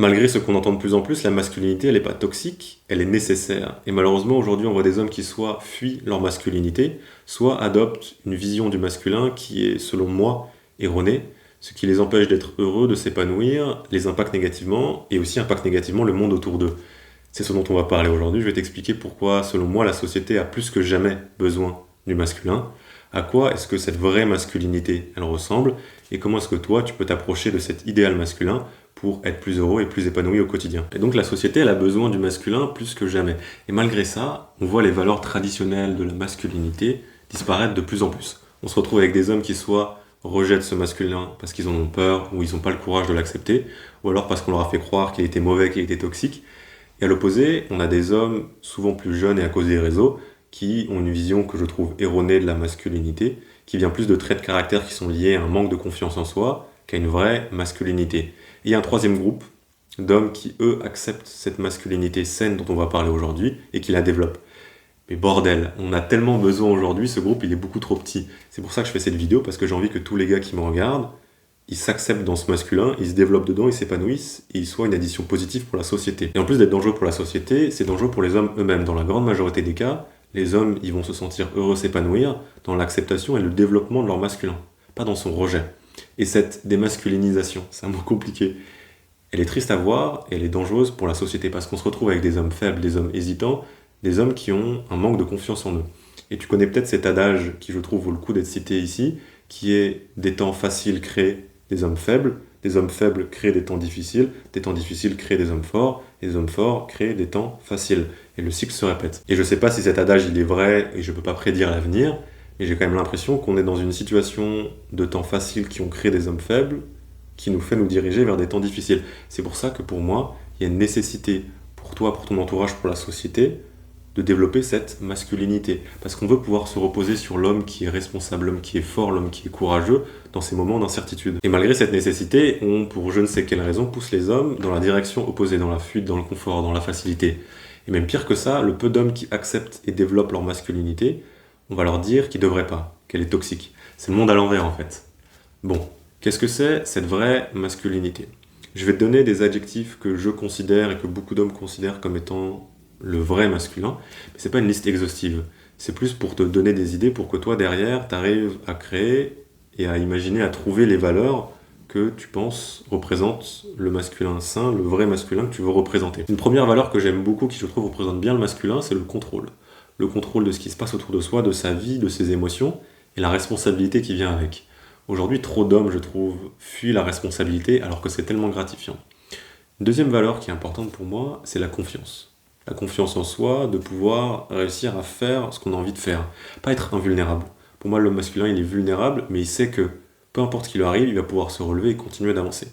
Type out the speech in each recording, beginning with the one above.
Malgré ce qu'on entend de plus en plus, la masculinité, elle n'est pas toxique, elle est nécessaire. Et malheureusement, aujourd'hui, on voit des hommes qui soit fuient leur masculinité, soit adoptent une vision du masculin qui est, selon moi, erronée, ce qui les empêche d'être heureux, de s'épanouir, les impacte négativement, et aussi impacte négativement le monde autour d'eux. C'est ce dont on va parler aujourd'hui. Je vais t'expliquer pourquoi, selon moi, la société a plus que jamais besoin du masculin. À quoi est-ce que cette vraie masculinité, elle ressemble, et comment est-ce que toi, tu peux t'approcher de cet idéal masculin pour être plus heureux et plus épanoui au quotidien. Et donc la société, elle a besoin du masculin plus que jamais. Et malgré ça, on voit les valeurs traditionnelles de la masculinité disparaître de plus en plus. On se retrouve avec des hommes qui soit rejettent ce masculin parce qu'ils en ont peur ou ils n'ont pas le courage de l'accepter, ou alors parce qu'on leur a fait croire qu'il était mauvais, qu'il était toxique. Et à l'opposé, on a des hommes souvent plus jeunes et à cause des réseaux qui ont une vision que je trouve erronée de la masculinité, qui vient plus de traits de caractère qui sont liés à un manque de confiance en soi qu'à une vraie masculinité. Et il y a un troisième groupe d'hommes qui, eux, acceptent cette masculinité saine dont on va parler aujourd'hui et qui la développent. Mais bordel, on a tellement besoin aujourd'hui, ce groupe il est beaucoup trop petit. C'est pour ça que je fais cette vidéo, parce que j'ai envie que tous les gars qui me regardent, ils s'acceptent dans ce masculin, ils se développent dedans, ils s'épanouissent, et ils soient une addition positive pour la société. Et en plus d'être dangereux pour la société, c'est dangereux pour les hommes eux-mêmes. Dans la grande majorité des cas, les hommes ils vont se sentir heureux s'épanouir dans l'acceptation et le développement de leur masculin, pas dans son rejet. Et cette démasculinisation, c'est un mot compliqué, elle est triste à voir et elle est dangereuse pour la société parce qu'on se retrouve avec des hommes faibles, des hommes hésitants, des hommes qui ont un manque de confiance en eux. Et tu connais peut-être cet adage qui je trouve vaut le coup d'être cité ici, qui est des temps faciles créent des hommes faibles créent des temps difficiles créent des hommes forts, et des hommes forts créent des temps faciles. Et le cycle se répète. Et je sais pas si cet adage il est vrai et je peux pas prédire l'avenir, mais j'ai quand même l'impression qu'on est dans une situation de temps faciles qui ont créé des hommes faibles, qui nous fait nous diriger vers des temps difficiles. C'est pour ça que pour moi, il y a une nécessité pour toi, pour ton entourage, pour la société, de développer cette masculinité. Parce qu'on veut pouvoir se reposer sur l'homme qui est responsable, l'homme qui est fort, l'homme qui est courageux dans ces moments d'incertitude. Et malgré cette nécessité, on, pour je ne sais quelle raison, pousse les hommes dans la direction opposée, dans la fuite, dans le confort, dans la facilité. Et même pire que ça, le peu d'hommes qui acceptent et développent leur masculinité, on va leur dire qu'ils ne devraient pas, qu'elle est toxique. C'est le monde à l'envers en fait. Bon, qu'est-ce que c'est cette vraie masculinité ? Je vais te donner des adjectifs que je considère et que beaucoup d'hommes considèrent comme étant le vrai masculin, mais c'est pas une liste exhaustive. C'est plus pour te donner des idées pour que toi derrière, tu arrives à créer et à imaginer, à trouver les valeurs que tu penses représentent le masculin sain, le vrai masculin que tu veux représenter. Une première valeur que j'aime beaucoup, qui je trouve représente bien le masculin, c'est le contrôle. Le contrôle de ce qui se passe autour de soi, de sa vie, de ses émotions, et la responsabilité qui vient avec. Aujourd'hui, trop d'hommes, je trouve, fuient la responsabilité alors que c'est tellement gratifiant. Une deuxième valeur qui est importante pour moi, c'est la confiance. La confiance en soi, de pouvoir réussir à faire ce qu'on a envie de faire. Pas être invulnérable. Pour moi, l'homme masculin, il est vulnérable, mais il sait que peu importe ce qui lui arrive, il va pouvoir se relever et continuer d'avancer.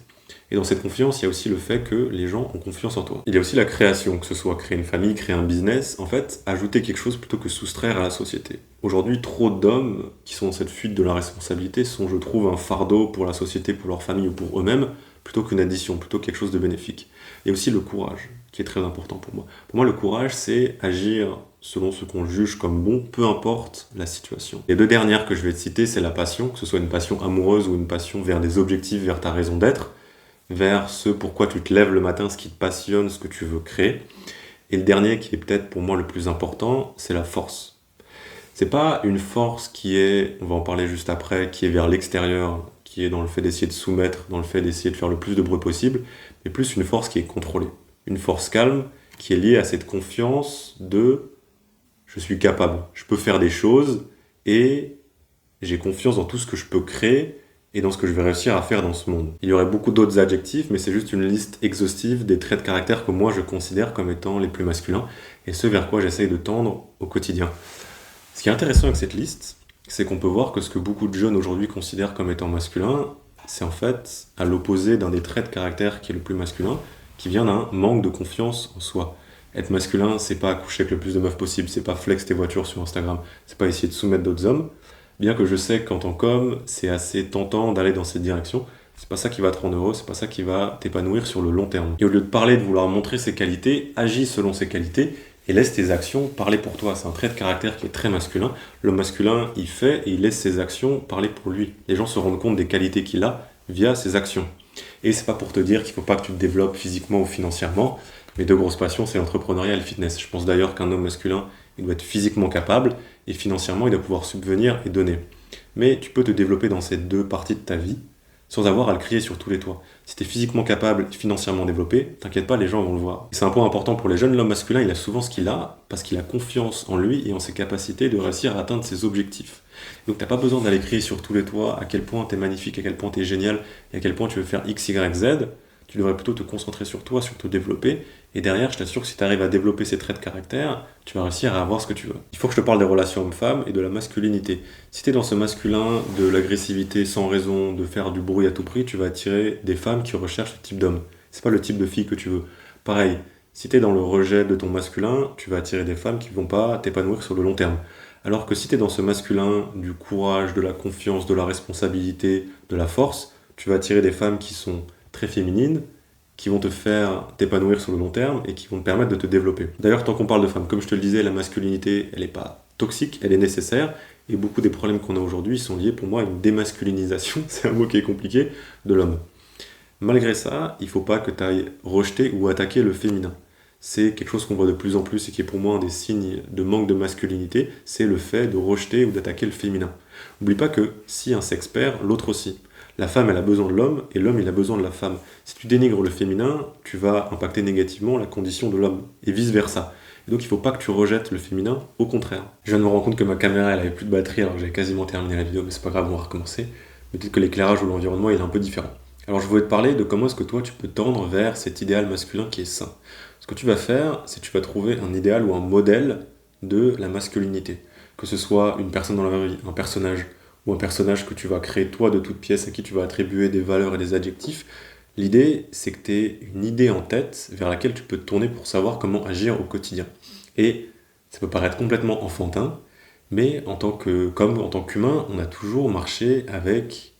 Et dans cette confiance, il y a aussi le fait que les gens ont confiance en toi. Il y a aussi la création, que ce soit créer une famille, créer un business, en fait, ajouter quelque chose plutôt que soustraire à la société. Aujourd'hui, trop d'hommes qui sont dans cette fuite de la responsabilité sont, je trouve, un fardeau pour la société, pour leur famille ou pour eux-mêmes, plutôt qu'une addition, plutôt quelque chose de bénéfique. Il y a aussi le courage, qui est très important pour moi. Pour moi, le courage, c'est agir selon ce qu'on juge comme bon, peu importe la situation. Les deux dernières que je vais te citer, c'est la passion, que ce soit une passion amoureuse ou une passion vers des objectifs, vers ta raison d'être, vers ce pourquoi tu te lèves le matin, ce qui te passionne, ce que tu veux créer. Et le dernier, qui est peut-être pour moi le plus important, c'est la force. C'est pas une force qui est, on va en parler juste après, qui est vers l'extérieur, qui est dans le fait d'essayer de soumettre, dans le fait d'essayer de faire le plus de bruit possible, mais plus une force qui est contrôlée. Une force calme qui est liée à cette confiance de « je suis capable, je peux faire des choses et j'ai confiance dans tout ce que je peux créer et dans ce que je vais réussir à faire dans ce monde ». Il y aurait beaucoup d'autres adjectifs, mais c'est juste une liste exhaustive des traits de caractère que moi je considère comme étant les plus masculins et ce vers quoi j'essaye de tendre au quotidien. Ce qui est intéressant avec cette liste, c'est qu'on peut voir que ce que beaucoup de jeunes aujourd'hui considèrent comme étant masculin, c'est en fait à l'opposé d'un des traits de caractère qui est le plus masculin, qui vient d'un manque de confiance en soi. Être masculin, c'est pas coucher avec le plus de meufs possible, c'est pas flex tes voitures sur Instagram, c'est pas essayer de soumettre d'autres hommes, bien que je sais qu'en tant qu'homme, c'est assez tentant d'aller dans cette direction, c'est pas ça qui va te rendre heureux, c'est pas ça qui va t'épanouir sur le long terme. Et au lieu de parler, de vouloir montrer ses qualités, agis selon ses qualités, et laisse tes actions parler pour toi. C'est un trait de caractère qui est très masculin. L'homme masculin, il fait et il laisse ses actions parler pour lui. Les gens se rendent compte des qualités qu'il a via ses actions. Et c'est pas pour te dire qu'il faut pas que tu te développes physiquement ou financièrement. Mes deux grosses passions, c'est l'entrepreneuriat et le fitness. Je pense d'ailleurs qu'un homme masculin, il doit être physiquement capable et financièrement, il doit pouvoir subvenir et donner. Mais tu peux te développer dans ces deux parties de ta vie sans avoir à le crier sur tous les toits. Si tu es physiquement capable et financièrement développé, t'inquiète pas, les gens vont le voir. Et c'est un point important pour les jeunes, l'homme masculin, il a souvent ce qu'il a parce qu'il a confiance en lui et en ses capacités de réussir à atteindre ses objectifs. Donc t'as pas besoin d'aller crier sur tous les toits à quel point t'es magnifique, à quel point t'es génial et à quel point tu veux faire X, Y, Z. Tu devrais plutôt te concentrer sur toi, sur te développer. Et derrière, je t'assure que si tu arrives à développer ces traits de caractère, tu vas réussir à avoir ce que tu veux. Il faut que je te parle des relations hommes-femmes et de la masculinité. Si tu es dans ce masculin, de l'agressivité sans raison, de faire du bruit à tout prix, tu vas attirer des femmes qui recherchent ce type d'homme. C'est pas le type de fille que tu veux. Pareil, si tu es dans le rejet de ton masculin, tu vas attirer des femmes qui vont pas t'épanouir sur le long terme. Alors que si tu es dans ce masculin du courage, de la confiance, de la responsabilité, de la force, tu vas attirer des femmes qui sont très féminines, qui vont te faire t'épanouir sur le long terme et qui vont te permettre de te développer. D'ailleurs, tant qu'on parle de femmes, comme je te le disais, la masculinité, elle n'est pas toxique, elle est nécessaire, et beaucoup des problèmes qu'on a aujourd'hui sont liés pour moi à une démasculinisation, c'est un mot qui est compliqué, de l'homme. Malgré ça, il ne faut pas que tu ailles rejeter ou attaquer le féminin. C'est quelque chose qu'on voit de plus en plus et qui est pour moi un des signes de manque de masculinité, c'est le fait de rejeter ou d'attaquer le féminin. N'oublie pas que si un sexe perd, l'autre aussi. La femme, elle a besoin de l'homme et l'homme, il a besoin de la femme. Si tu dénigres le féminin, tu vas impacter négativement la condition de l'homme et vice-versa. Et donc, il ne faut pas que tu rejettes le féminin, au contraire. Je viens de me rendre compte que ma caméra, elle avait plus de batterie alors que j'avais quasiment terminé la vidéo, mais c'est pas grave, on va recommencer. Peut-être que l'éclairage ou l'environnement, il est un peu différent. Alors, je voulais te parler de comment est-ce que toi, tu peux tendre vers cet idéal masculin qui est sain. Ce que tu vas faire, c'est que tu vas trouver un idéal ou un modèle de la masculinité. Que ce soit une personne dans la vraie vie, un personnage, ou un personnage que tu vas créer toi de toutes pièces, à qui tu vas attribuer des valeurs et des adjectifs. L'idée, c'est que tu aies une idée en tête vers laquelle tu peux te tourner pour savoir comment agir au quotidien. Et ça peut paraître complètement enfantin, mais en tant qu'humain, on a toujours marché avec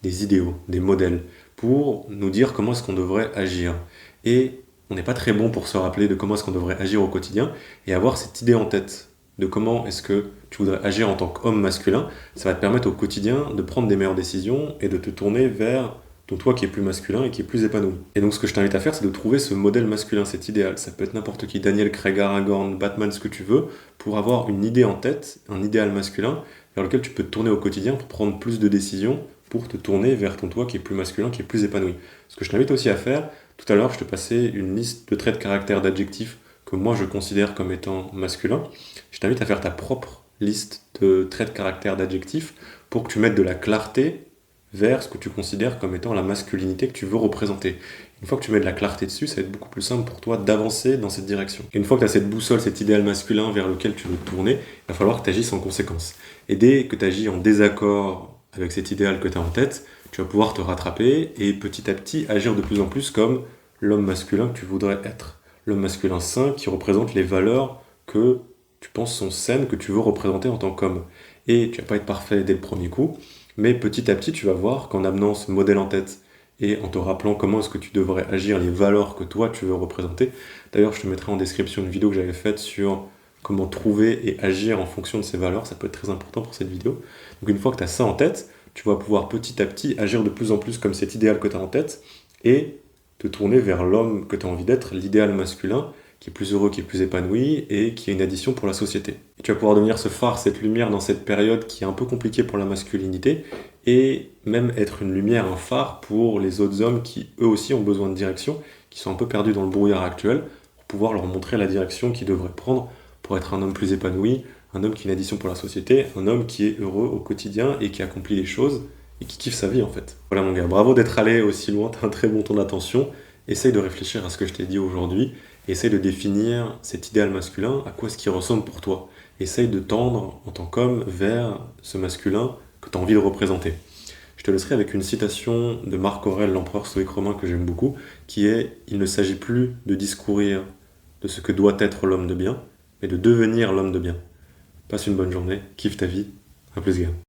des idéaux, des modèles, pour nous dire comment est-ce qu'on devrait agir. Et on n'est pas très bon pour se rappeler de comment est-ce qu'on devrait agir au quotidien et avoir cette idée en tête de comment est-ce que tu voudrais agir en tant qu'homme masculin. Ça va te permettre au quotidien de prendre des meilleures décisions et de te tourner vers ton toi qui est plus masculin et qui est plus épanoui. Et donc ce que je t'invite à faire, c'est de trouver ce modèle masculin, cet idéal. Ça peut être n'importe qui, Daniel Craig, Aragorn, Batman, ce que tu veux, pour avoir une idée en tête, un idéal masculin, vers lequel tu peux te tourner au quotidien pour prendre plus de décisions, pour te tourner vers ton toi qui est plus masculin, qui est plus épanoui. Ce que je t'invite aussi à faire, tout à l'heure, je te passais une liste de traits de caractère, d'adjectifs que moi je considère comme étant masculin. Je t'invite à faire ta propre liste de traits de caractère, d'adjectifs, pour que tu mettes de la clarté vers ce que tu considères comme étant la masculinité que tu veux représenter. Une fois que tu mets de la clarté dessus, ça va être beaucoup plus simple pour toi d'avancer dans cette direction. Et une fois que tu as cette boussole, cet idéal masculin vers lequel tu veux te tourner, il va falloir que tu agisses en conséquence. Et dès que tu agis en désaccord avec cet idéal que tu as en tête, tu vas pouvoir te rattraper et petit à petit agir de plus en plus comme l'homme masculin que tu voudrais être. L'homme masculin sain qui représente les valeurs que tu penses sont saines, que tu veux représenter en tant qu'homme. Et tu vas pas être parfait dès le premier coup, mais petit à petit, tu vas voir qu'en amenant ce modèle en tête et en te rappelant comment est-ce que tu devrais agir, les valeurs que toi tu veux représenter. D'ailleurs, je te mettrai en description une vidéo que j'avais faite sur comment trouver et agir en fonction de ces valeurs. Ça peut être très important pour cette vidéo. Donc une fois que tu as ça en tête, tu vas pouvoir petit à petit agir de plus en plus comme cet idéal que tu as en tête et te tourner vers l'homme que tu as envie d'être, l'idéal masculin, qui est plus heureux, qui est plus épanoui et qui est une addition pour la société. Et tu vas pouvoir devenir ce phare, cette lumière dans cette période qui est un peu compliquée pour la masculinité et même être une lumière, un phare pour les autres hommes qui eux aussi ont besoin de direction, qui sont un peu perdus dans le brouillard actuel, pour pouvoir leur montrer la direction qu'ils devraient prendre pour être un homme plus épanoui, un homme qui est une addition pour la société, un homme qui est heureux au quotidien et qui accomplit les choses et qui kiffe sa vie en fait. Voilà mon gars, bravo d'être allé aussi loin, t'as un très bon temps d'attention. Essaye de réfléchir à ce que je t'ai dit aujourd'hui, essaye de définir cet idéal masculin, à quoi est-ce qu'il ressemble pour toi. Essaye de tendre en tant qu'homme vers ce masculin que tu as envie de représenter. Je te laisserai avec une citation de Marc Aurèle, l'empereur stoïque romain que j'aime beaucoup, qui est « Il ne s'agit plus de discourir de ce que doit être l'homme de bien, mais de devenir l'homme de bien ». Passe une bonne journée, kiffe ta vie, à plus gars.